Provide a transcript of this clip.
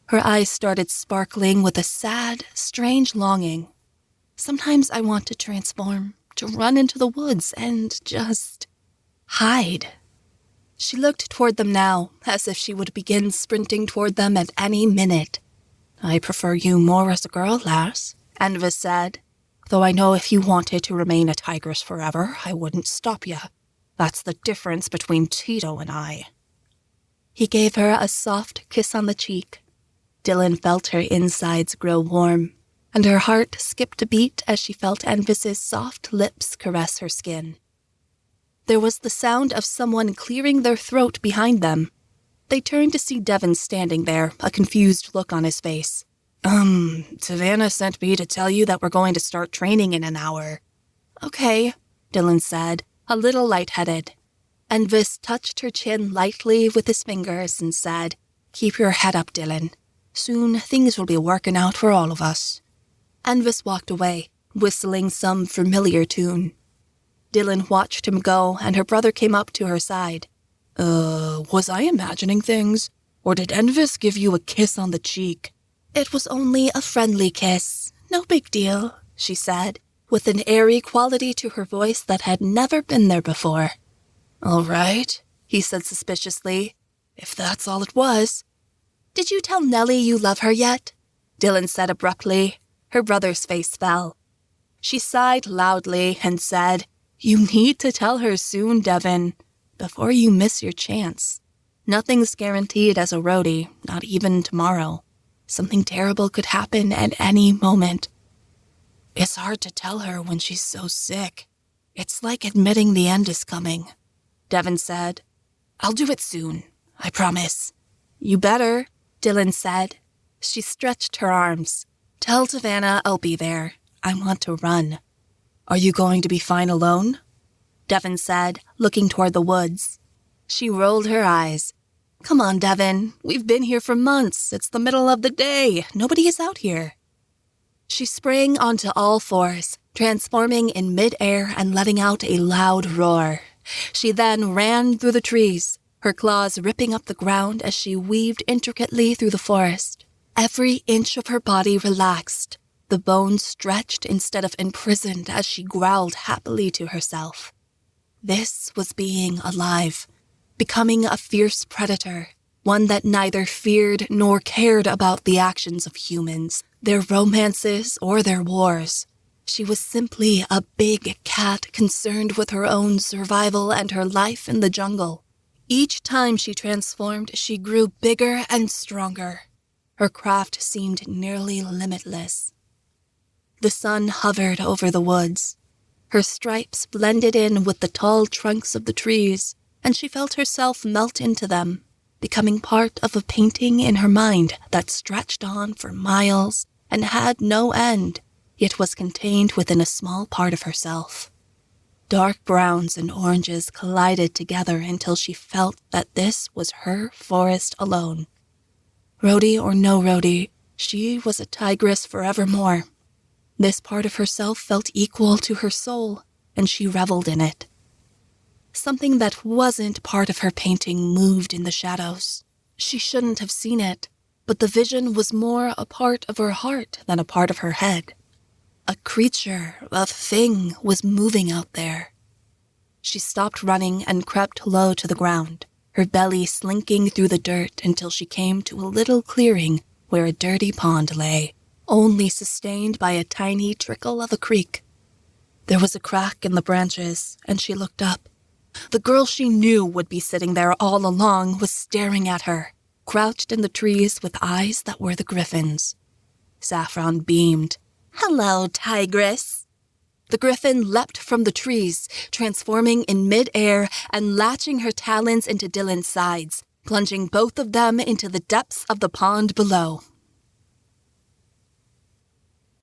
Her eyes started sparkling with a sad, strange longing. Sometimes I want to transform, to run into the woods and just hide. She looked toward them now, as if she would begin sprinting toward them at any minute. I prefer you more as a girl, lass, Enfys said. Though I know if you wanted to remain a tigress forever, I wouldn't stop you. That's the difference between Tito and I. He gave her a soft kiss on the cheek. Dylan felt her insides grow warm, and her heart skipped a beat as she felt Enfys's soft lips caress her skin. There was the sound of someone clearing their throat behind them. They turned to see Devin standing there, a confused look on his face. Savannah sent me to tell you that we're going to start training in an hour. Okay, Dylan said, a little lightheaded. Enfys touched her chin lightly with his fingers and said, Keep your head up, Dylan. Soon things will be working out for all of us. Enfys walked away, whistling some familiar tune. Dylan watched him go, and her brother came up to her side. Was I imagining things? Or did Enfys give you a kiss on the cheek? It was only a friendly kiss. No big deal, she said, with an airy quality to her voice that had never been there before. All right, he said suspiciously, if that's all it was. Did you tell Nellie you love her yet? Dylan said abruptly. Her brother's face fell. She sighed loudly and said, You need to tell her soon, Devin, before you miss your chance. Nothing's guaranteed as a Rhodi, not even tomorrow. Something terrible could happen at any moment. It's hard to tell her when she's so sick. It's like admitting the end is coming, Devin said. I'll do it soon, I promise. You better, Dylan said. She stretched her arms. Tell Savannah I'll be there. I want to run. Are you going to be fine alone? Devin said, looking toward the woods. She rolled her eyes. Come on, Devin. We've been here for months. It's the middle of the day. Nobody is out here. She sprang onto all fours, transforming in midair and letting out a loud roar. She then ran through the trees, her claws ripping up the ground as she weaved intricately through the forest. Every inch of her body relaxed, the bones stretched instead of imprisoned as she growled happily to herself. This was being alive, becoming a fierce predator, one that neither feared nor cared about the actions of humans, their romances, or their wars. She was simply a big cat concerned with her own survival and her life in the jungle. Each time she transformed, she grew bigger and stronger. Her craft seemed nearly limitless. The sun hovered over the woods. Her stripes blended in with the tall trunks of the trees, and she felt herself melt into them, becoming part of a painting in her mind that stretched on for miles and had no end, yet was contained within a small part of herself. Dark browns and oranges collided together until she felt that this was her forest alone. Rhodi or no Rhodi, she was a tigress forevermore. This part of herself felt equal to her soul, and she reveled in it. Something that wasn't part of her painting moved in the shadows. She shouldn't have seen it, but the vision was more a part of her heart than a part of her head. A creature, a thing, was moving out there. She stopped running and crept low to the ground, her belly slinking through the dirt until she came to a little clearing where a dirty pond lay, only sustained by a tiny trickle of a creek. There was a crack in the branches, and she looked up. The girl she knew would be sitting there all along was staring at her, crouched in the trees with eyes that were the griffin's. Saffron beamed. Hello, tigress. The griffin leapt from the trees, transforming in midair and latching her talons into Dylan's sides, plunging both of them into the depths of the pond below.